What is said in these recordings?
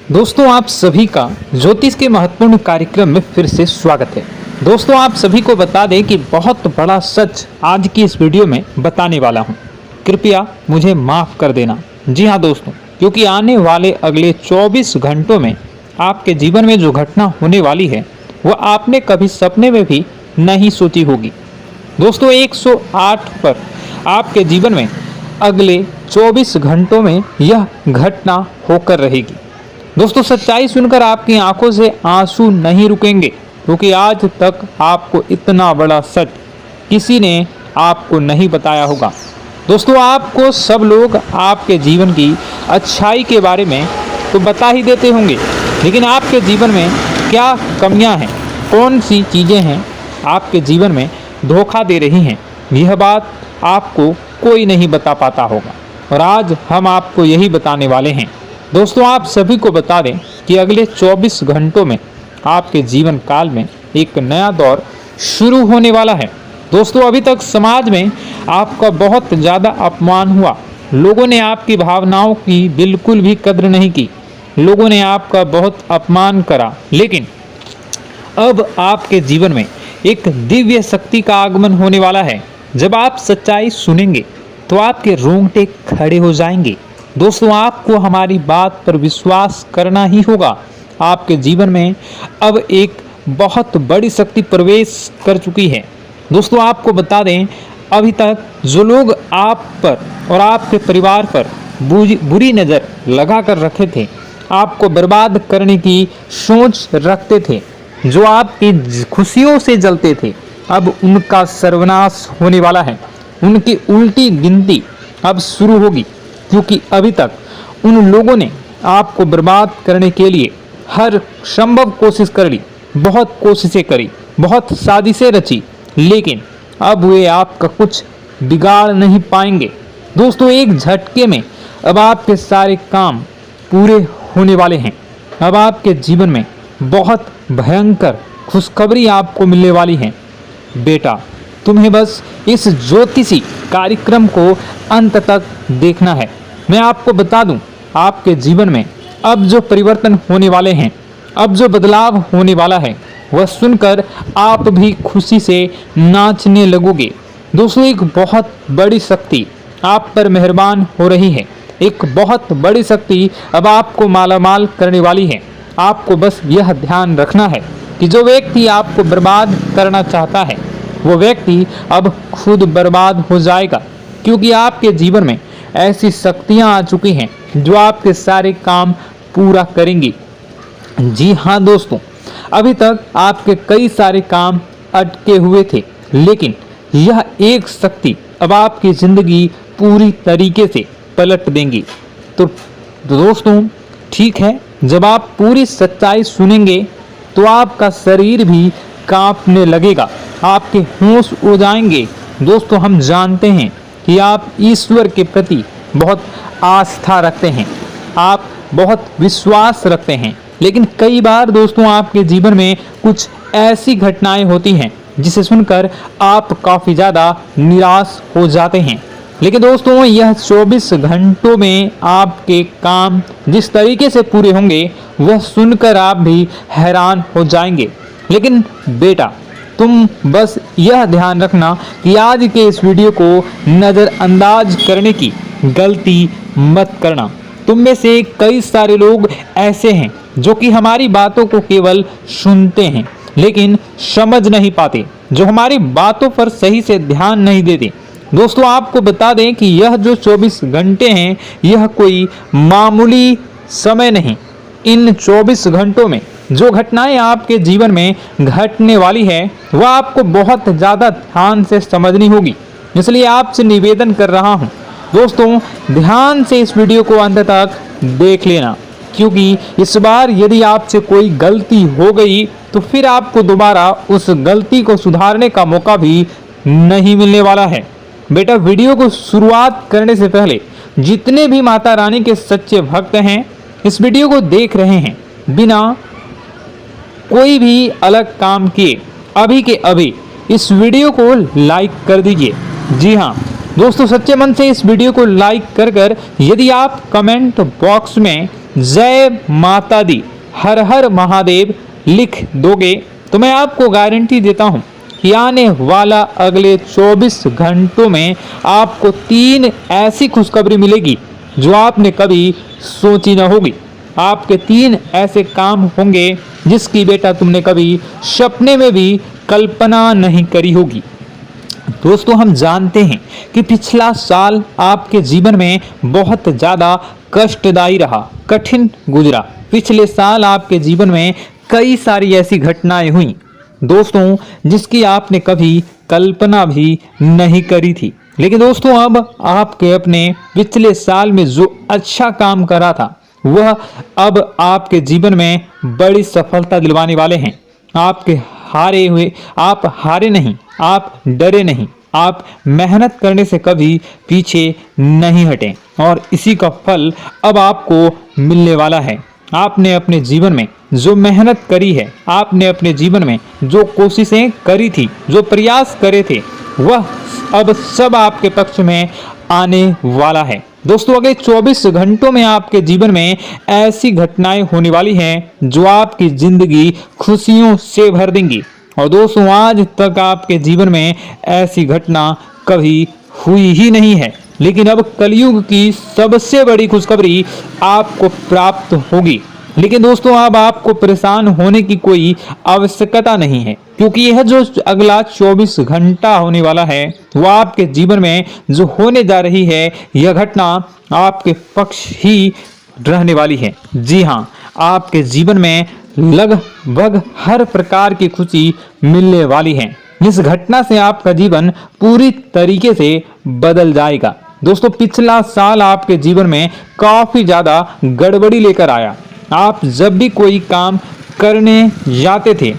दोस्तों आप सभी का ज्योतिष के महत्वपूर्ण कार्यक्रम में फिर से स्वागत है। दोस्तों आप सभी को बता दें कि बहुत बड़ा सच आज की इस वीडियो में बताने वाला हूं। कृपया मुझे माफ कर देना। जी हां दोस्तों, क्योंकि आने वाले अगले 24 घंटों में आपके जीवन में जो घटना होने वाली है वह आपने कभी सपने में भी नहीं सोची होगी। दोस्तों 108 पर आपके जीवन में अगले 24 घंटों में यह घटना होकर रहेगी। दोस्तों सच्चाई सुनकर आपकी आंखों से आंसू नहीं रुकेंगे, क्योंकि आज तक आपको इतना बड़ा सच किसी ने आपको नहीं बताया होगा। दोस्तों आपको सब लोग आपके जीवन की अच्छाई के बारे में तो बता ही देते होंगे, लेकिन आपके जीवन में क्या कमियां हैं, कौन सी चीज़ें हैं आपके जीवन में धोखा दे रही हैं, यह बात आपको कोई नहीं बता पाता होगा। और आज हम आपको यही बताने वाले हैं। दोस्तों आप सभी को बता दें कि अगले 24 घंटों में आपके जीवन काल में एक नया दौर शुरू होने वाला है। दोस्तों अभी तक समाज में आपका बहुत ज़्यादा अपमान हुआ, लोगों ने आपकी भावनाओं की बिल्कुल भी कद्र नहीं की, लोगों ने आपका बहुत अपमान करा, लेकिन अब आपके जीवन में एक दिव्य शक्ति का आगमन होने वाला है। जब आप सच्चाई सुनेंगे तो आपके रोंगटे खड़े हो जाएंगे। दोस्तों आपको हमारी बात पर विश्वास करना ही होगा। आपके जीवन में अब एक बहुत बड़ी शक्ति प्रवेश कर चुकी है। दोस्तों आपको बता दें, अभी तक जो लोग आप पर और आपके परिवार पर बुरी नज़र लगा कर रखे थे, आपको बर्बाद करने की सोच रखते थे, जो आपकी खुशियों से जलते थे, अब उनका सर्वनाश होने वाला है। उनकी उल्टी गिनती अब शुरू होगी, क्योंकि अभी तक उन लोगों ने आपको बर्बाद करने के लिए हर संभव कोशिश कर ली, बहुत कोशिशें करी, बहुत साजिशें रची, लेकिन अब वे आपका कुछ बिगाड़ नहीं पाएंगे। दोस्तों एक झटके में अब आपके सारे काम पूरे होने वाले हैं। अब आपके जीवन में बहुत भयंकर खुशखबरी आपको मिलने वाली है। बेटा तुम्हें बस इस ज्योतिषी कार्यक्रम को अंत तक देखना है। मैं आपको बता दूं, आपके जीवन में अब जो परिवर्तन होने वाले हैं, अब जो बदलाव होने वाला है, वह सुनकर आप भी खुशी से नाचने लगोगे। दोस्तों एक बहुत बड़ी शक्ति आप पर मेहरबान हो रही है। एक बहुत बड़ी शक्ति अब आपको मालामाल करने वाली है। आपको बस यह ध्यान रखना है कि जो व्यक्ति आपको बर्बाद करना चाहता है, वो व्यक्ति अब खुद बर्बाद हो जाएगा, क्योंकि आपके जीवन में ऐसी शक्तियां आ चुकी हैं जो आपके सारे काम पूरा करेंगी। जी हाँ दोस्तों, अभी तक आपके कई सारे काम अटके हुए थे, लेकिन यह एक शक्ति अब आपकी जिंदगी पूरी तरीके से पलट देंगी। तो दोस्तों ठीक है, जब आप पूरी सच्चाई सुनेंगे तो आपका शरीर भी कांपने लगेगा, आपके होश उड़ जाएंगे। दोस्तों हम जानते हैं कि आप ईश्वर के प्रति बहुत आस्था रखते हैं, आप बहुत विश्वास रखते हैं, लेकिन कई बार दोस्तों आपके जीवन में कुछ ऐसी घटनाएं होती हैं जिसे सुनकर आप काफ़ी ज़्यादा निराश हो जाते हैं। लेकिन दोस्तों यह 24 घंटों में आपके काम जिस तरीके से पूरे होंगे वह सुनकर आप भी हैरान हो जाएंगे। लेकिन बेटा तुम बस यह ध्यान रखना कि आज के इस वीडियो को नज़रअंदाज करने की गलती मत करना। तुम में से कई सारे लोग ऐसे हैं जो कि हमारी बातों को केवल सुनते हैं लेकिन समझ नहीं पाते, जो हमारी बातों पर सही से ध्यान नहीं देते। दोस्तों आपको बता दें कि यह जो 24 घंटे हैं यह कोई मामूली समय नहीं। इन 24 घंटों में जो घटनाएं आपके जीवन में घटने वाली है वह आपको बहुत ज़्यादा ध्यान से समझनी होगी। इसलिए आपसे निवेदन कर रहा हूं दोस्तों, ध्यान से इस वीडियो को अंत तक देख लेना, क्योंकि इस बार यदि आपसे कोई गलती हो गई तो फिर आपको दोबारा उस गलती को सुधारने का मौका भी नहीं मिलने वाला है। बेटा वीडियो को शुरुआत करने से पहले जितने भी माता रानी के सच्चे भक्त हैं इस वीडियो को देख रहे हैं, बिना कोई भी अलग काम किए अभी के अभी इस वीडियो को लाइक कर दीजिए। जी हाँ दोस्तों, सच्चे मन से इस वीडियो को लाइक कर यदि आप कमेंट बॉक्स में जय माता दी, हर हर महादेव लिख दोगे तो मैं आपको गारंटी देता हूं कि आने वाला अगले 24 घंटों में आपको 3 ऐसी खुशखबरी मिलेगी जो आपने कभी सोची न होगी। आपके 3 ऐसे काम होंगे जिसकी बेटा तुमने कभी सपने में भी कल्पना नहीं करी होगी। दोस्तों, हम जानते हैं कि पिछला साल आपके जीवन में बहुत ज़्यादा कष्टदायी रहा, कठिन गुजरा। पिछले साल आपके जीवन में कई सारी ऐसी घटनाएं हुई दोस्तों जिसकी आपने कभी कल्पना भी नहीं करी थी। लेकिन दोस्तों, अब आपके अपने पिछले साल में जो अच्छा काम करा था वह अब आपके जीवन में बड़ी सफलता दिलवाने वाले हैं। आप हारे नहीं, आप डरे नहीं, आप मेहनत करने से कभी पीछे नहीं हटे और इसी का फल अब आपको मिलने वाला है। आपने अपने जीवन में जो मेहनत करी है, आपने अपने जीवन में जो कोशिशें करी थी, जो प्रयास करे थे, वह अब सब आपके पक्ष में आने वाला है। दोस्तों, अगले 24 घंटों में आपके जीवन में ऐसी घटनाएं होने वाली हैं जो आपकी जिंदगी खुशियों से भर देंगी। और दोस्तों, आज तक आपके जीवन में ऐसी घटना कभी हुई ही नहीं है, लेकिन अब कलयुग की सबसे बड़ी खुशखबरी आपको प्राप्त होगी। लेकिन दोस्तों, अब आपको परेशान होने की कोई आवश्यकता नहीं है, क्योंकि यह जो अगला 24 घंटा होने वाला है वह आपके जीवन में जो होने जा रही है यह घटना आपके पक्ष ही रहने वाली है। जी हाँ, आपके जीवन में लगभग हर प्रकार की खुशी मिलने वाली है। इस घटना से आपका जीवन पूरी तरीके से बदल जाएगा। दोस्तों, पिछला साल आपके जीवन में काफी ज्यादा गड़बड़ी लेकर आया। आप जब भी कोई काम करने जाते थे,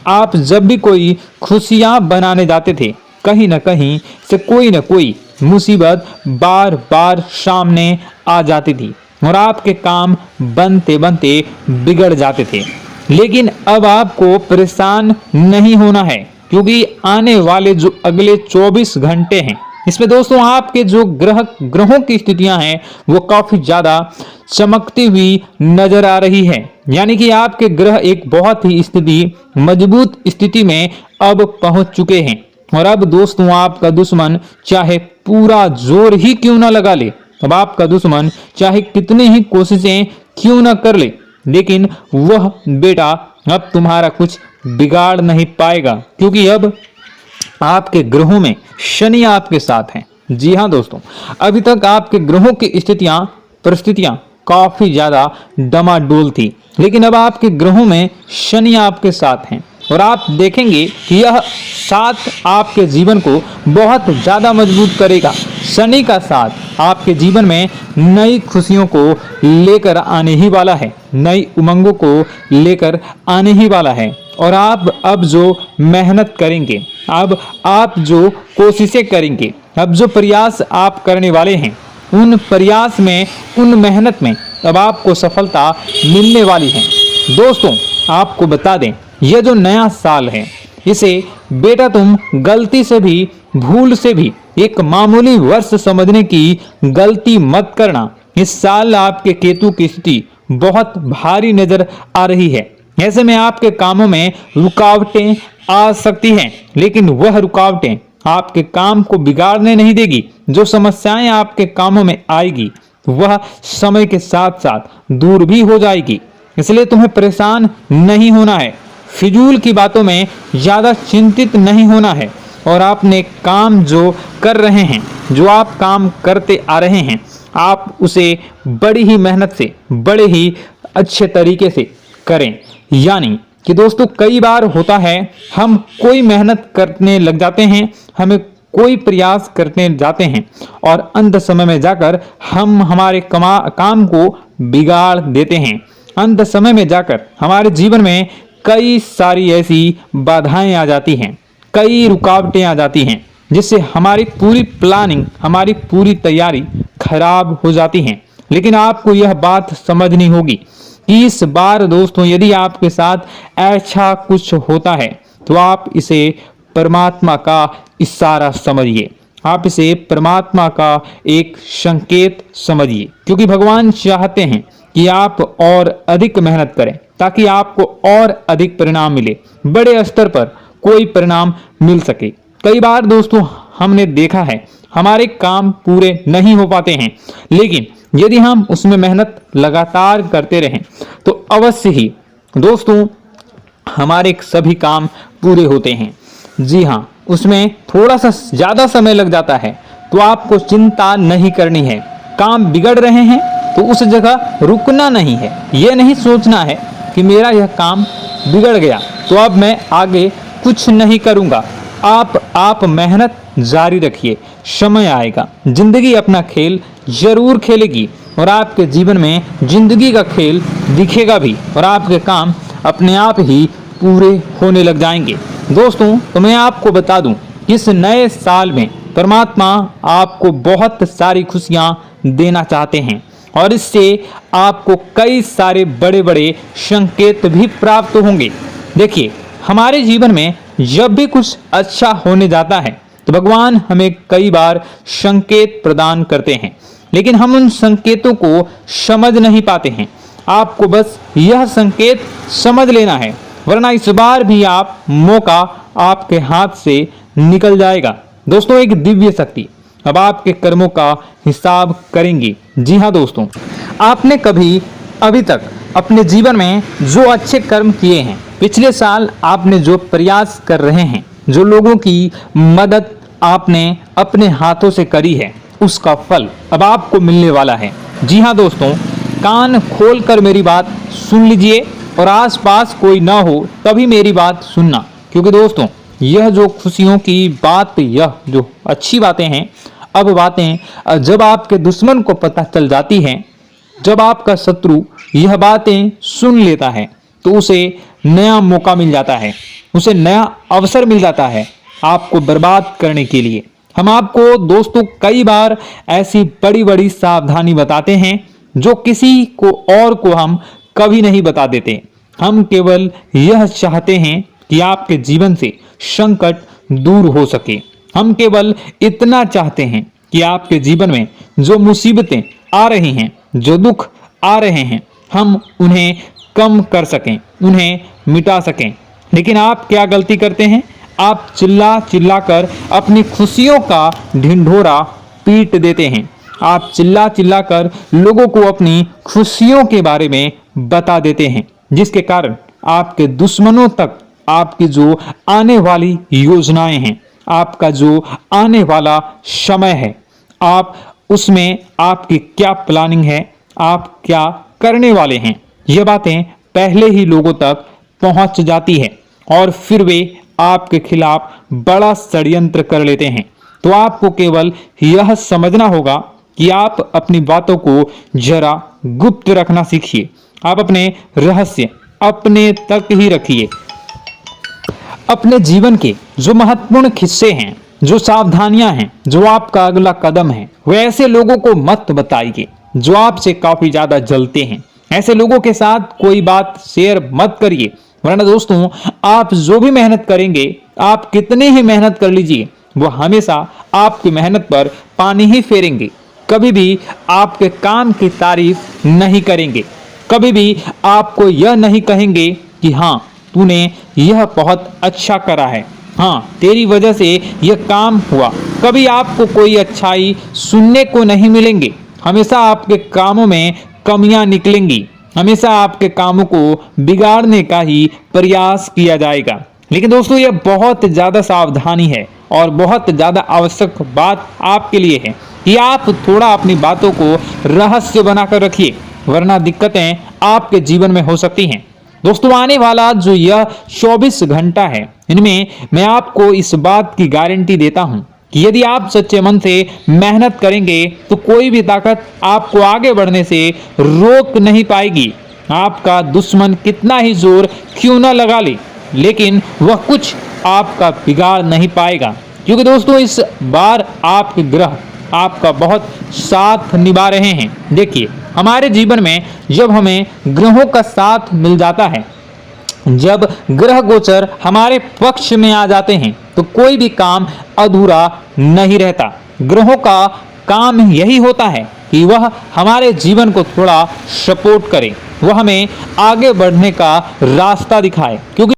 आप जब भी कोई खुशियां बनाने जाते थे, कहीं ना कहीं से कोई ना कोई मुसीबत बार बार सामने आ जाती थी और आपके काम बनते बनते बिगड़ जाते थे। लेकिन अब आपको परेशान नहीं होना है, क्योंकि आने वाले जो अगले 24 घंटे हैं इसमें दोस्तों आपके जो ग्रहों की स्थितियां हैं वो काफी ज्यादा चमकती हुई नजर आ रही है। यानी कि आपके ग्रह एक बहुत ही मजबूत स्थिति में अब पहुंच चुके हैं। और अब दोस्तों, आपका दुश्मन चाहे पूरा जोर ही क्यों ना लगा ले, अब आपका दुश्मन चाहे कितनी ही कोशिशें क्यों ना कर ले, लेकिन वह बेटा अब तुम्हारा कुछ बिगाड़ नहीं पाएगा, क्योंकि अब आपके ग्रहों में शनि आपके साथ हैं। जी हाँ दोस्तों, अभी तक आपके ग्रहों की परिस्थितियां काफी ज्यादा डमाडोल थी, लेकिन अब आपके ग्रहों में शनि आपके साथ हैं और आप देखेंगे कि यह साथ आपके जीवन को बहुत ज्यादा मजबूत करेगा। शनि का साथ आपके जीवन में नई खुशियों को लेकर आने ही वाला है, नई उमंगों को लेकर आने ही वाला है। और आप अब जो मेहनत करेंगे, अब आप जो कोशिशें करेंगे, अब जो प्रयास आप करने वाले हैं, उन प्रयास में, उन मेहनत में अब आपको सफलता मिलने वाली है। दोस्तों, आपको बता दें, यह जो नया साल है इसे बेटा तुम गलती से भी, भूल से भी एक मामूली वर्ष समझने की गलती मत करना। इस साल आपके केतु की स्थिति बहुत भारी नजर आ रही है। ऐसे में आपके कामों में रुकावटें आ सकती हैं, लेकिन वह रुकावटें आपके काम को बिगाड़ने नहीं देगी। जो समस्याएं आपके कामों में आएगी वह समय के साथ साथ दूर भी हो जाएगी। इसलिए तुम्हें परेशान नहीं होना है, फिजूल की बातों में ज्यादा चिंतित नहीं होना है। और आपने काम जो कर रहे हैं, जो आप काम करते आ रहे हैं, आप उसे बड़ी ही मेहनत से, बड़े ही अच्छे तरीके से करें। यानी कि दोस्तों, कई बार होता है हम कोई मेहनत करने लग जाते हैं, हमें कोई प्रयास करने जाते हैं और अंत समय में जाकर हम हमारे काम को बिगाड़ देते हैं। अंत समय में जाकर हमारे जीवन में कई सारी ऐसी बाधाएं आ जाती हैं, कई रुकावटें आ जाती हैं, जिससे हमारी पूरी प्लानिंग, हमारी पूरी तैयारी खराब हो जाती हैं। लेकिन आपको यह बात समझनी होगी कि इस बार दोस्तों, यदि आपके साथ ऐसा कुछ होता है तो आप इसे परमात्मा का इशारा समझिए, आप इसे परमात्मा का एक संकेत समझिए, क्योंकि भगवान चाहते हैं कि आप और अधिक मेहनत करें ताकि आपको और अधिक परिणाम मिले, बड़े स्तर पर कोई परिणाम मिल सके। कई बार दोस्तों हमने देखा है हमारे काम पूरे नहीं हो पाते हैं, लेकिन यदि हम उसमें मेहनत लगातार करते रहें तो अवश्य ही दोस्तों हमारे सभी काम पूरे होते हैं। जी हाँ, उसमें थोड़ा सा ज़्यादा समय लग जाता है तो आपको चिंता नहीं करनी है। काम बिगड़ रहे हैं तो उस जगह रुकना नहीं है, यह नहीं सोचना है कि मेरा यह काम बिगड़ गया तो अब मैं आगे कुछ नहीं करूँगा। आप मेहनत जारी रखिए, समय आएगा, जिंदगी अपना खेल जरूर खेलेगी और आपके जीवन में जिंदगी का खेल दिखेगा भी और आपके काम अपने आप ही पूरे होने लग जाएंगे। दोस्तों तो मैं आपको बता दूं कि इस नए साल में परमात्मा आपको बहुत सारी खुशियां देना चाहते हैं और इससे आपको कई सारे बड़े बड़े संकेत भी प्राप्त होंगे। देखिए, हमारे जीवन में जब भी कुछ अच्छा होने जाता है तो भगवान हमें कई बार संकेत प्रदान करते हैं, लेकिन हम उन संकेतों को समझ नहीं पाते हैं। आपको बस यह संकेत समझ लेना है, वरना इस बार भी आप मौका आपके हाथ से निकल जाएगा। दोस्तों, एक दिव्य शक्ति अब आपके कर्मों का हिसाब करेंगी। जी हाँ दोस्तों, आपने कभी अभी तक अपने जीवन में जो अच्छे कर्म किए हैं, पिछले साल आपने जो प्रयास कर रहे हैं, जो लोगों की मदद आपने अपने हाथों से करी है, उसका फल अब आपको मिलने वाला है। जी हाँ दोस्तों, कान खोलकर मेरी बात सुन लीजिए और आसपास कोई ना हो तभी मेरी बात सुनना, क्योंकि दोस्तों यह जो खुशियों की बात, यह जो अच्छी बातें हैं, अब बातें जब आपके दुश्मन को पता चल जाती हैं, जब आपका शत्रु यह बातें सुन लेता है तो उसे नया मौका मिल जाता है, उसे नया अवसर मिल जाता है आपको बर्बाद करने के लिए। हम आपको दोस्तों कई बार ऐसी बड़ी बड़ी सावधानी बताते हैं जो किसी को और को हम कभी नहीं बता देते। हम केवल यह चाहते हैं कि आपके जीवन से संकट दूर हो सके। हम केवल इतना चाहते हैं कि आपके जीवन में जो मुसीबतें आ रही हैं, जो दुख आ रहे हैं, हम उन्हें कम कर सकें, उन्हें मिटा सकें। लेकिन आप क्या गलती करते हैं? आप चिल्ला चिल्ला कर अपनी खुशियों का ढिंढोरा पीट देते हैं। आप चिल्ला चिल्ला कर लोगों को अपनी खुशियों के बारे में बता देते हैं, जिसके कारण आपके दुश्मनों तक आपकी जो आने वाली योजनाएं हैं, आपका जो आने वाला समय है, आप उसमें आपकी क्या प्लानिंग है, आप क्या करने वाले हैं, ये बातें पहले ही लोगों तक पहुंच जाती है और फिर वे आपके खिलाफ बड़ा षड्यंत्र कर लेते हैं। तो आपको केवल यह समझना होगा कि आप अपनी बातों को जरा गुप्त रखना सीखिए। आप अपने रहस्य अपने तक ही रखिए। अपने जीवन के जो महत्वपूर्ण हिस्से हैं, जो सावधानियां हैं, जो आपका अगला कदम है, वे ऐसे लोगों को मत बताइए जो आपसे काफी ज्यादा जलते हैं। ऐसे लोगों के साथ कोई बात शेयर मत करिए, वरना दोस्तों आप जो भी मेहनत करेंगे, आप कितनी ही मेहनत कर लीजिए, वो हमेशा आपकी मेहनत पर पानी ही फेरेंगे। कभी भी आपके काम की तारीफ नहीं करेंगे, कभी भी आपको यह नहीं कहेंगे कि हाँ तूने यह बहुत अच्छा करा है, हाँ तेरी वजह से यह काम हुआ। कभी आपको कोई अच्छाई सुनने को नहीं मिलेंगे। हमेशा आपके कामों में कमियां निकलेंगी, हमेशा आपके कामों को बिगाड़ने का ही प्रयास किया जाएगा। लेकिन दोस्तों यह बहुत ज्यादा सावधानी है और बहुत ज्यादा आवश्यक बात आपके लिए है कि आप थोड़ा अपनी बातों को रहस्य बनाकर रखिए, वरना दिक्कतें आपके जीवन में हो सकती हैं। दोस्तों आने वाला जो यह 24 घंटा है, इनमें मैं आपको इस बात की गारंटी देता हूं कि यदि आप सच्चे मन से मेहनत करेंगे तो कोई भी ताकत आपको आगे बढ़ने से रोक नहीं पाएगी। आपका दुश्मन कितना ही जोर क्यों न लगा ले, लेकिन वह कुछ आपका बिगाड़ नहीं पाएगा, क्योंकि दोस्तों इस बार आपके ग्रह आपका बहुत साथ निभा रहे हैं। देखिए, हमारे जीवन में जब हमें ग्रहों का साथ मिल जाता है, जब ग्रह गोचर हमारे पक्ष में आ जाते हैं, तो कोई भी काम अधूरा नहीं रहता। ग्रहों का काम यही होता है कि कि वह हमारे जीवन को थोड़ा सपोर्ट करे, वह हमें आगे बढ़ने का रास्ता दिखाए, क्योंकि